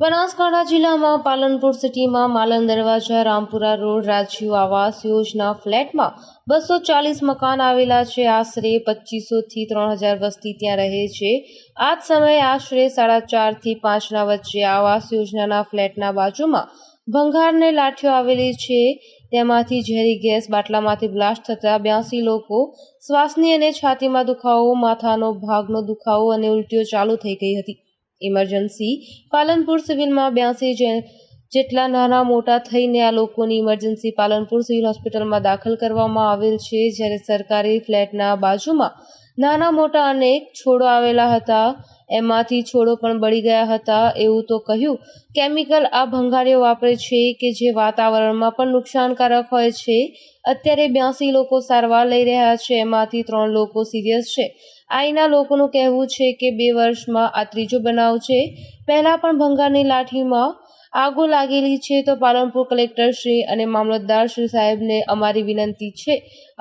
બનાસકાંઠા જિલ્લામાં પાલનપુર સિટીમાં માલણ દરવાજા રામપુરા રોડ રાજીવ આવાસ યોજના ફ્લેટમાં 240 મકાન આવેલા છે। આશરે 2500 થી 3000 વસ્તી ત્યાં રહે છે। આ જ સમયે આશરે 4:30 થી 5 વચ્ચે આવાસ યોજનાના ફ્લેટના બાજુમાં ભંગારની લાઠીઓ આવેલી છે। તેમાંથી ઝેરી ગેસ બાટલામાંથી બ્લાસ્ટ થતા 82 લોકો શ્વાસની અને છાતીમાં દુખાવો, માથાનો ભાગનો દુખાવો અને ઉલટીઓ ચાલુ થઈ ગઈ હતી। ઇમરજન્સી પાલનપુર સિવિલમાં 82 જેટલા નાના મોટા થઈને આ લોકોની ઇમરજન્સી પાલનપુર સિવિલ હોસ્પિટલમાં દાખલ કરવામાં આવેલ છે। જ્યારે સરકારી ફ્લેટના બાજુમાં નાના મોટા અનેક છોડો આવેલા હતા, એમાંથી છોડો પણ બળી ગયા હતા। એવું તો કહ્યું, કેમિકલ આ ભંગારીઓ વાપરે છે કે જે વાતાવરણમાં પણ નુકસાનકારક હોય છે। અત્યારે 82 લોકો સારવાર લઈ રહ્યા છે, એમાંથી 3 લોકો સિરિયસ છે। આઈના લોકોનું કહેવું છે કે 2 વર્ષમાં આ ત્રીજો બનાવ છે। પહેલા પણ ભંગારની લાઠીમાં આગો લાગેલી છે। તો પાલનપુર કલેક્ટર શ્રી અને મામલતદાર શ્રી સાહેબને અમારી વિનંતી છે।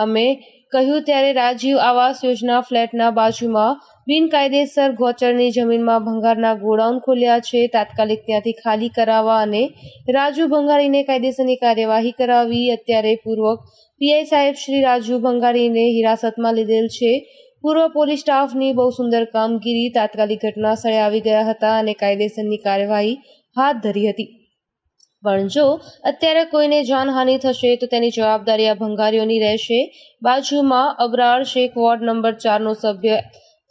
અમે કહ્યું ત્યારે રાજીવ આવાસ યોજના ફ્લેટના બાજુમાં બિનકાયદેસર ગોચરની જમીનમાં ભંગારના ગોડાઉન ખોલ્યા છે। તાત્કાલિક ત્યાંથી ખાલી કરાવવા અને રાજુ ભંગારીને કાયદેસરની કાર્યવાહી કરાવી। અત્યારે પૂર્વ પીઆઈ સાહેબ શ્રી રાજુ ભંગારીને હિરાસતમાં લીધેલ છે। પૂર્વ પોલીસ સ્ટાફની બહુ સુંદર કામગીરી, તાત્કાલિક ઘટના સ્થળે આવી ગયા હતા અને કાયદેસરની કાર્યવાહી હાથ ધરી હતી। પણ જો અત્યારે કોઈને જાનહાનિ થશે તો તેની જવાબદારી આ ભંગારીઓની રહેશે। બાજુમાં અબરાર શેખ વોર્ડ નંબર 4 નો સભ્ય,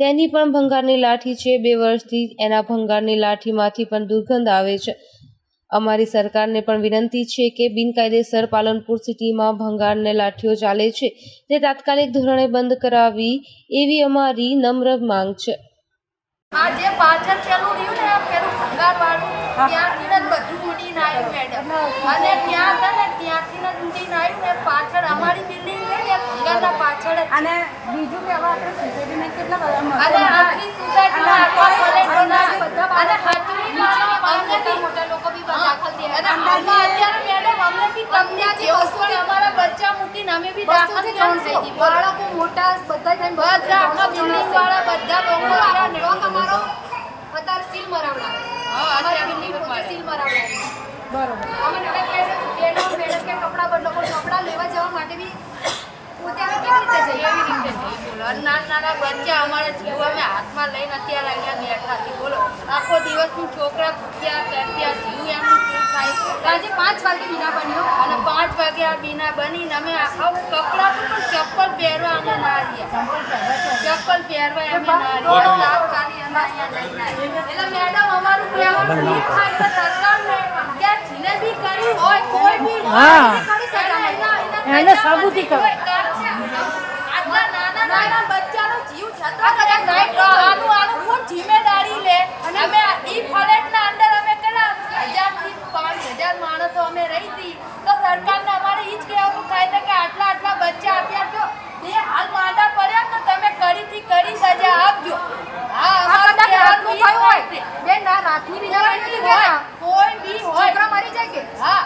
તેની પણ ભંગારની લાઠી છે। 2 વર્ષથી એના ભંગારની લાઠીમાંથી પણ દુર્ગંધ આવે છે। અમારી સરકારને પણ વિનંતી છે કે બિનકાયદેસર પાલનપુર સિટીમાં ભંગારને લાઠીઓ ચાલે છે તે તાત્કાલિક ધોરણે બંધ કરાવી એવી અમારી નમ્ર માંગ છે। આ જે પાછળ પેલું રહ્યું ને પેલું ભંગાર વાળું, ત્યાંથી જ બધું ઉડીને આવ્યું મેડમ, અને ત્યાં છે ને ત્યાંથી જ ઉડીને આવ્યું ને પાછળ અમારી બિલ્ડિંગ છે ને ભંગારના પાછળ જ, અને બીજું કે હવે આપણે સોસાયટીને કેટલા બધા અને આખી સોસાયટીના આખા કોલેજોના બધા અને હાથુની માનો અમને બી મોટા લોકો બી દાખલ થયા અને હાલમાં અત્યારે મેડમ અમને બી કમ્પ્લેન છે પણ અમારા બચ્ચા મૂકીને અમે બી દાખલ થઈ ગઈ, બાળકો મોટા બધા થઈને બધા આખા બિલ્ડિંગ વાળા બધા લોકો આવ્યા ને અમારો અત્યારે સીલ મરાવડાવે। હા, અત્યારે બિલ્ડિંગ પોતે સીલ મરાવડાવે। બરોબર, અમે નકા કે મેડમ કે કપડા લેવા જવા માટે બી પોતે અમે કેવી રીતે જઈએ? એવી રીતે જઈએ બોલો। નાના બચ્ચા અમારે જીવ અમે હાથમાં લઈને અત્યારે અહીંયા બેઠા છીએ બોલો। આખો દિવસનું છોકરા ભૂખ્યા ત્યાં જીવ એમનું શું થાય? આજે 5 વાગે બીના બન્યો અને 5 વાગે આ બીના બનીને અમે આખા કપડા પણ ચપ્પલ પહેરવા અમે ના રહ્યા, ચપ્પલ પહેરવા અમે ના રહ્યા, સાફ કરી અમે અહીંયા લઈને એટલે મેડમ અમારું કહેવાનું એ થાય કે સરકારને ત્યાં જીને બી કરી હોય કોઈ બી કરી શકે એને સાબુતી કરો। આટલા નાના બચ્ચાનો જીવ જતો કરે આનું કોણ જિમ્મેદારી લે? અને અમે ઈ ફ્લેટના અંદર અમે કેટલા 1000 થી 5000 માણસો અમે રહી હતી, તો સરકારને અમારે ઈ જ કહેવાનું થાય છે કે આટલા બચ્ચા અત્યારે જો બે હાલ માંડા પડ્યા તો તમે કરી સજા આપજો। હા, અમારું કહેવાનું થયું હોય બે ના રાતની બીના હોય કોઈ બી હોય છોકરા મરી જાય કે હા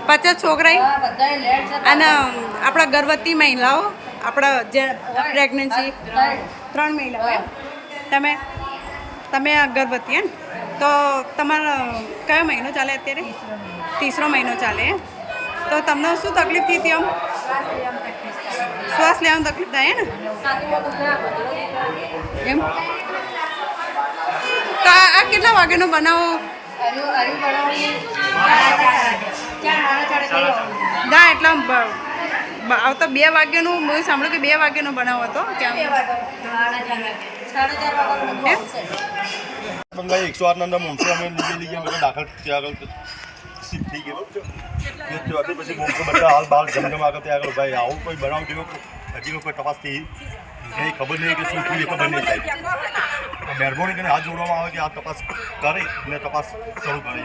50 છોકરા અને આપણા ગર્ભવતી મહિલાઓ, આપણા જે પ્રેગ્નન્સી 3 મહિલાઓ, તમે ગર્ભવતી હે ને, તો તમારો કયો મહિનો ચાલે અત્યારે? 3રો મહિનો ચાલે। તો તમને શું તકલીફ થઈ હતી? આમ શ્વાસ લેવામાં તકલીફ થાય ને એમ? તો આ કેટલા વાગ્યાનો બનાવો? ના એટલે આવતા 2 વાગ્યાનું મેં સાંભળ્યું કે 2 વાગ્યાનો બનાવ હતો ક્યાં? 108 નંબર મોમસો અમે લીધી અમે દાખલ ત્યાં આગળ શિફ્ટ થઈ ગયો પછી મોમસો બધા હાલ બહાર જમજમ આગળ ત્યાં આગળ ભાઈ આવું કોઈ બનાવ જેવો હજી કોઈ તપાસ થઈ કંઈ ખબર નહીં કે શું થયું એ ખબર નહીં સાહેબ। મહેરબાની કરીને હાથ જોડવામાં આવે કે આ તપાસ કરે અને તપાસ શરૂ કરી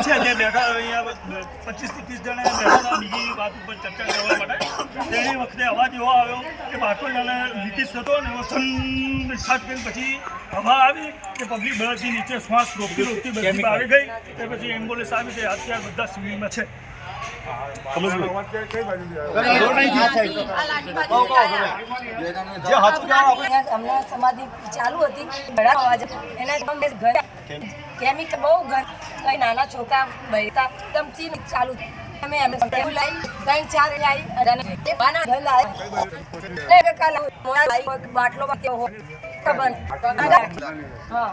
છે જે બેઠા અહીંયા 25 થી 30 જણા બેઠા બીજી વાત ઉપર ચર્ચા કરવા માટે તેની વખતે અવાજ એવો આવ્યો કે બાળકોને લીકેજ થતો અને એવો છાટ કરીને પછી હવા આવી કે પબ્લિક બધાથી નીચે શ્વાસ રોકતી બધી આવી ગઈ, તે પછી એમ્બ્યુલન્સ આવી છે, અત્યારે બધા સિવિલમાં છે। જે હાથું કહેવાય હમણાં સમાધિ ચાલુ હતી ઘણા અવાજ એના ઘરે કેમિકલ બહુ ઘર કઈ નાના છોકરા બહેતા એકદમથી ચાલુ અમે એમ લાવી 3-4 લાવી અને બાના ઘર લાવી બાટલો ખબર હા